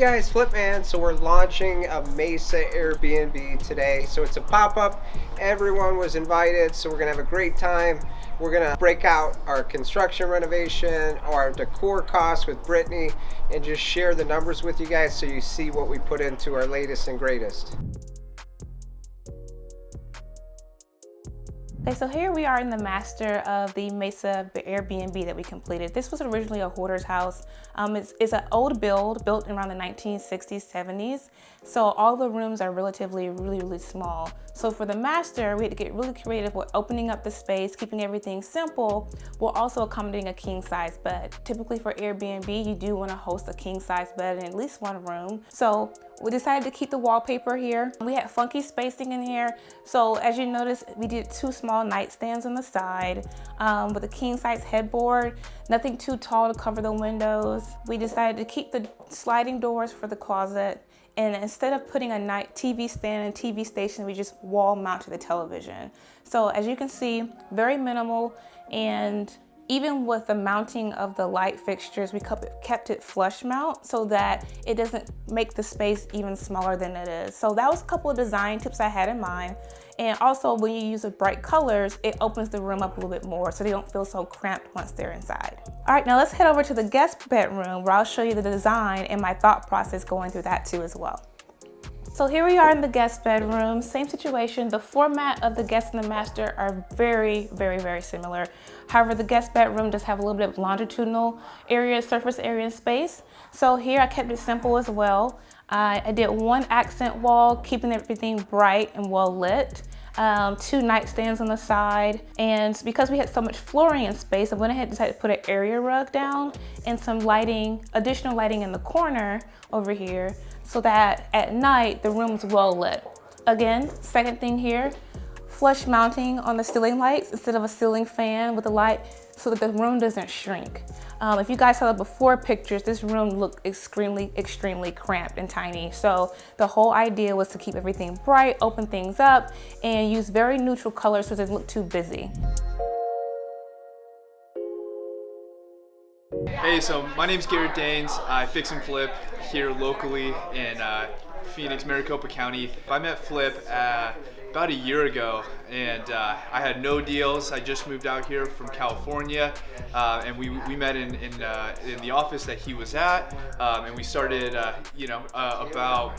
guys, Flip Man. So we're launching a Mesa Airbnb today. So it's a pop-up. Everyone was invited, so we're gonna have a great time. We're gonna break out our construction renovation, our decor costs with Brittany, and just share the numbers with you guys so you see what we put into our latest and greatest. Okay, so here we are in the master of the Mesa Airbnb that we completed. This was originally a hoarder's house. It's an old built around the 1960s, 70s. So all the rooms are relatively really small. So for the master, we had to get really creative with opening up the space, keeping everything simple, while also accommodating a king size bed. Typically for Airbnb, you do want to host a king size bed in at least one room. So we decided to keep the wallpaper here. We had funky spacing in here. So as you notice, we did two small nightstands on the side with a king size headboard, nothing too tall to cover the windows. We decided to keep the sliding doors for the closet. And instead of putting a night TV stand and TV station, we just wall mounted the television. So as you can see, very minimal, and even with the mounting of the light fixtures, we kept it flush mount so that it doesn't make the space even smaller than it is. So that was a couple of design tips I had in mind. And also when you use the bright colors, it opens the room up a little bit more so they don't feel so cramped once they're inside. All right, now let's head over to the guest bedroom where I'll show you the design and my thought process going through that too as well. So here we are in the guest bedroom, same situation. The format of the guest and the master are very similar. However, the guest bedroom does have a little bit of longitudinal area, surface area and space. So here I kept it simple as well. I did one accent wall, keeping everything bright and well lit. Two nightstands on the side, and because we had so much flooring and space, I went ahead and decided to put an area rug down and some lighting, additional lighting in the corner over here, so that at night the room's well lit. Again, second thing here, flush mounting on the ceiling lights instead of a ceiling fan with a light so that the room doesn't shrink. If you guys saw the before pictures, this room looked extremely cramped and tiny. So the whole idea was to keep everything bright, open things up, and use very neutral colors so it doesn't look too busy. Hey, so my name's Garrett Danes. I fix and flip here locally in Phoenix, Maricopa County. I met Flip about a year ago, and I had no deals. I just moved out here from California, and we met in the office that he was at, and we started, about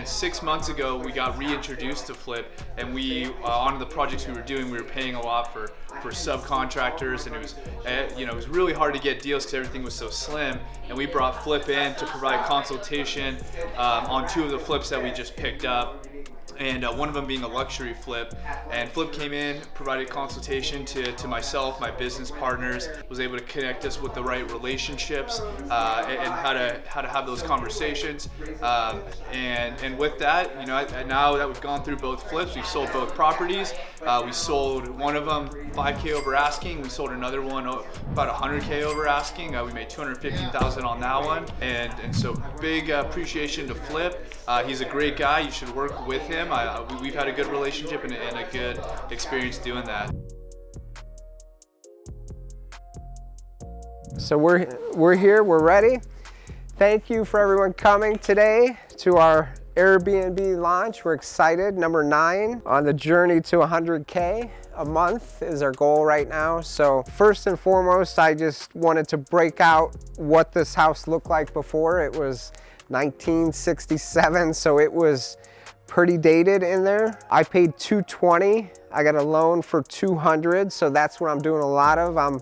6 months ago, we got reintroduced to Flip, and we on the projects we were doing, we were paying a lot for subcontractors, and it was really hard to get deals because everything was so slim. And we brought Flip in to provide consultation on two of the flips that we just picked up. And one of them being a luxury flip. And Flip came in, provided consultation to myself, my business partners, was able to connect us with the right relationships and how to have those conversations. And with that, now that we've gone through both flips, we've sold both properties. We sold one of them $5K over asking. We sold another one about $100K over asking. We made $215,000 on that one. And so big appreciation to Flip. He's a great guy. You should work with him. We've had a good relationship and a good experience doing that. So we're here, we're ready. Thank you for everyone coming today to our Airbnb launch. We're excited. Number 9 on the journey to 100K a month is our goal right now. So first and foremost, I just wanted to break out what this house looked like before. It was 1967, so it was pretty dated in there. I paid $220. I got a loan for $200, so that's what I'm doing a lot of. I'm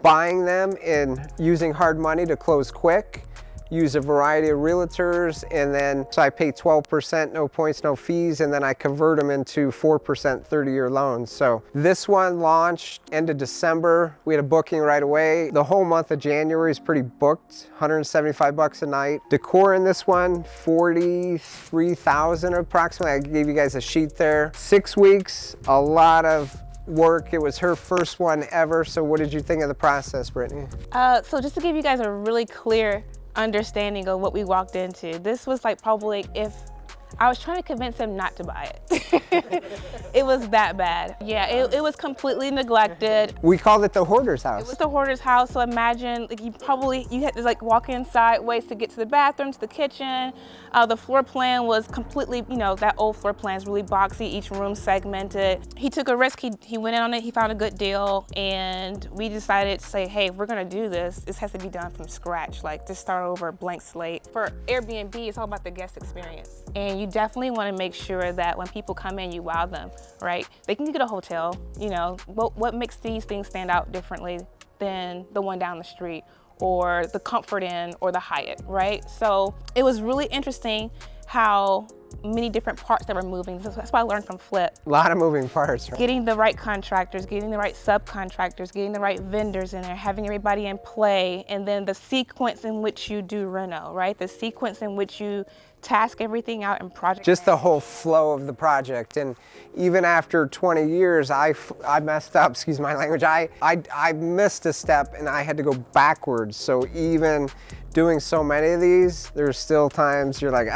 buying them and using hard money to close quick. Use a variety of realtors, and then so I pay 12%, no points, no fees, and then I convert them into 4% 30-year loans. So this one launched end of December. We had a booking right away. The whole month of January is pretty booked, $175 a night. Decor in this one, $43,000 approximately. I gave you guys a sheet there. 6 weeks, a lot of work. It was her first one ever. So what did you think of the process, Brittany? So just to give you guys a really clear understanding of what we walked into, this was like probably, if I was trying to convince him not to buy it. It was that bad. Yeah, it was completely neglected. We called it the hoarder's It house. was the hoarder's house, so imagine like you had to like walk in sideways to get to the bathroom, to the kitchen. The floor plan was completely, that old floor plan is really boxy, each room segmented. He took a risk, he went in on it, he found a good deal, and we decided to say, hey, if we're gonna do this, this has to be done from scratch, like just start over, blank slate. For Airbnb, it's all about the guest experience. And you definitely wanna make sure that when people come in, you wow them, right? They can get a hotel, what makes these things stand out differently than the one down the street, or the Comfort Inn, or the Hyatt, right? So it was really interesting how many different parts that were moving. That's what I learned from Flip. A lot of moving parts, right? Getting the right contractors, getting the right subcontractors, getting the right vendors in there, having everybody in play, and then the sequence in which you do reno, right? The sequence in which you task everything out in project. Just the whole flow of the project. And even after 20 years, I messed up, excuse my language. I missed a step and I had to go backwards. So even doing so many of these, there's still times you're like,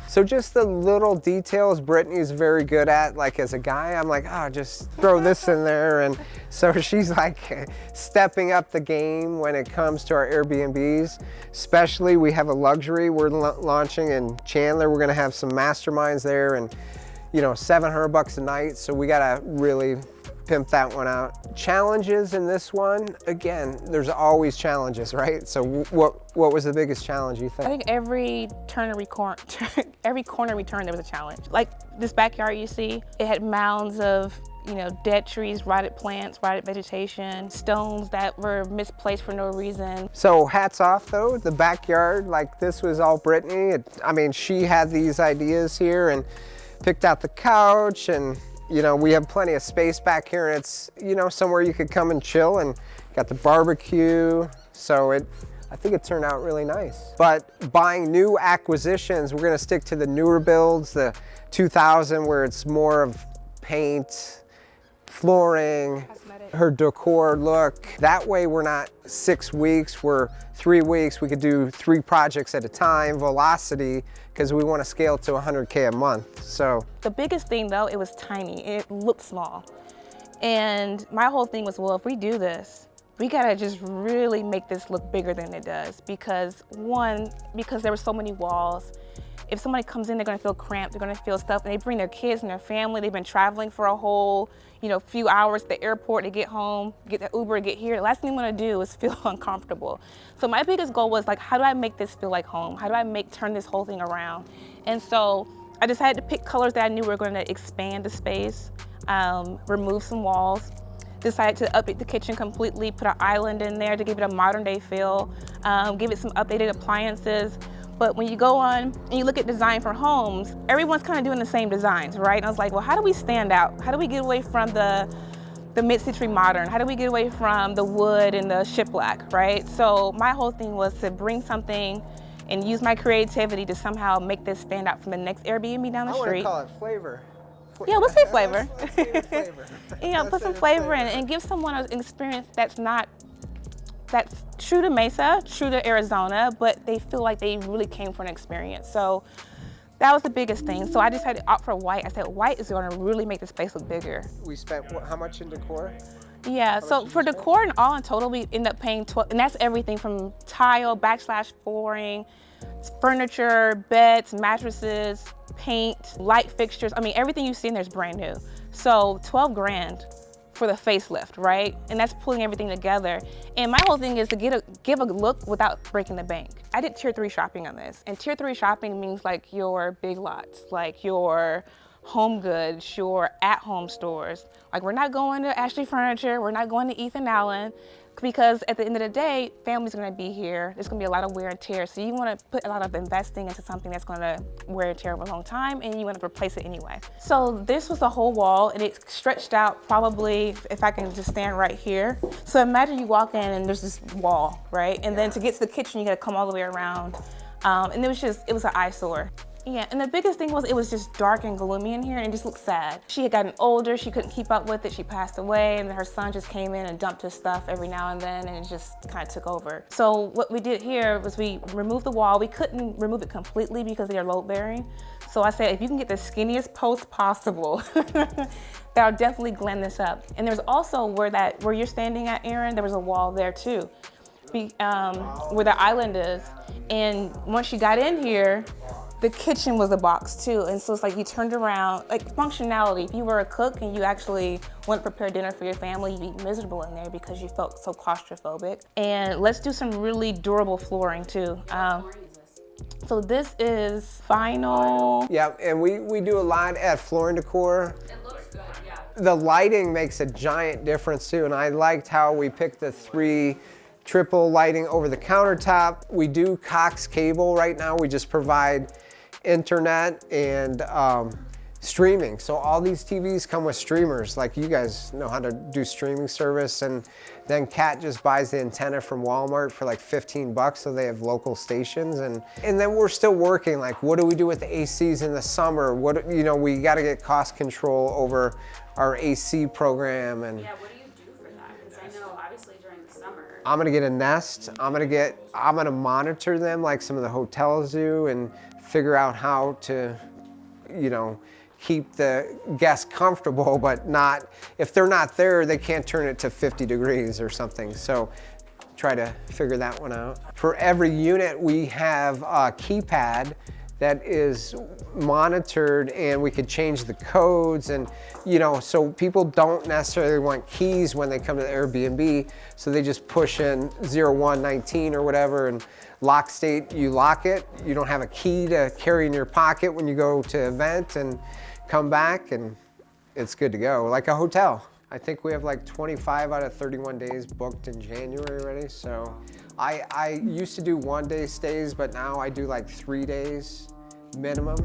So just the little details Brittany's very good at. Like as a guy, I'm like, just throw this in there. And so she's like stepping up the game when it comes to our Airbnbs. Especially we have a luxury we're launching in Chandler. We're gonna have some masterminds there and $700 a night. So we gotta really pimp that one out. Challenges in this one, again, there's always challenges, right? So what was the biggest challenge you think? I think every corner we turned, there was a challenge. Like this backyard you see, it had mounds of dead trees, rotted plants, rotted vegetation, stones that were misplaced for no reason. So hats off though, the backyard, like this was all Brittany. She had these ideas here and picked out the couch, and we have plenty of space back here, and it's somewhere you could come and chill, and got the barbecue. So I think it turned out really nice. But buying new acquisitions, we're gonna stick to the newer builds, the 2000, where it's more of paint, flooring, her decor look. That way we're not 6 weeks, we're 3 weeks. We could do 3 projects at a time, velocity, because we want to scale to 100K a month. So the biggest thing though, it was tiny. It looked small. And my whole thing was, well, if we do this, we gotta just really make this look bigger than it does. Because there were so many walls. If somebody comes in, they're gonna feel cramped, they're gonna feel stuff, and they bring their kids and their family. They've been traveling for a whole, few hours at the airport to get home, get the Uber, get here. The last thing you wanna do is feel uncomfortable. So my biggest goal was like, how do I make this feel like home? How do I turn this whole thing around? And so I decided to pick colors that I knew were gonna expand the space, remove some walls. Decided to update the kitchen completely, put an island in there to give it a modern day feel, give it some updated appliances. But when you go on and you look at design for homes, everyone's kind of doing the same designs, right? And I was like, well, how do we stand out? How do we get away from the mid-century modern? How do we get away from the wood and the shiplap, right? So my whole thing was to bring something and use my creativity to somehow make this stand out from the next Airbnb down the street. I want to call it flavor. Yeah, we'll say flavor. Flavor. Put some flavor in it and give someone an experience that's true to Mesa, true to Arizona, but they feel like they really came for an experience. So that was the biggest thing. So I decided to opt for white. I said white is going to really make the space look bigger. We spent how much in decor? Yeah, so for decor and all in total, we end up paying $12, and that's everything from tile, flooring, furniture, beds, mattresses, paint, light fixtures. Everything you see in there is brand new. So 12 grand for the facelift, right? And that's pulling everything together. And my whole thing is to give a look without breaking the bank. I did tier 3 shopping on this, and tier 3 shopping means like your Big Lots, like your Home Goods, your at-home stores. Like we're not going to Ashley Furniture, we're not going to Ethan Allen, because at the end of the day, family's gonna be here. There's gonna be a lot of wear and tear. So you wanna put a lot of investing into something that's gonna wear and tear over a long time, and you wanna replace it anyway. So this was a whole wall, and it stretched out probably, if I can just stand right here. So imagine you walk in and there's this wall, right? And then to get to the kitchen, you gotta come all the way around. And it was an eyesore. Yeah, and the biggest thing was it was just dark and gloomy in here and it just looked sad. She had gotten older, she couldn't keep up with it, she passed away, and her son just came in and dumped his stuff every now and then, and it just kind of took over. So what we did here was we removed the wall. We couldn't remove it completely because they are load bearing. So I said, if you can get the skinniest post possible, that'll definitely glam this up. And there's also where you're standing at, Aaron, there was a wall there too, where the island is. And once you got in here, the kitchen was a box too. And so it's like you turned around, like functionality. If you were a cook and you actually want to prepare dinner for your family, you'd be miserable in there because you felt so claustrophobic. And let's do some really durable flooring too. So this is vinyl. Yeah, and we do a lot at Floor & Decor. It looks good, yeah. The lighting makes a giant difference too, and I liked how we picked the 3 triple lighting over the countertop. We do Cox cable right now. We just provide internet and streaming. So all these TVs come with streamers. Like, you guys know how to do streaming service, and then Kat just buys the antenna from Walmart for like 15 bucks, so they have local stations. And then we're still working, like, what do we do with the ACs in the summer? What, you know, we got to get cost control over our AC program. And Yeah, what do you do for that? Because I know obviously during the summer. I'm gonna get a Nest. I'm gonna monitor them like some of the hotels do and figure out how to, you know, keep the guests comfortable, but not, if they're not there, they can't turn it to 50 degrees or something. So try to figure that one out. For every unit, we have a keypad that is monitored, and we could change the codes, and you know, so people don't necessarily want keys when they come to the Airbnb, so they just push in 0119 or whatever, and lock state, you lock it. You don't have a key to carry in your pocket when you go to event and come back, and it's good to go, like a hotel. I think we have like 25 out of 31 days booked in January already. So I used to do 1-day stays, but now I do like 3 days minimum.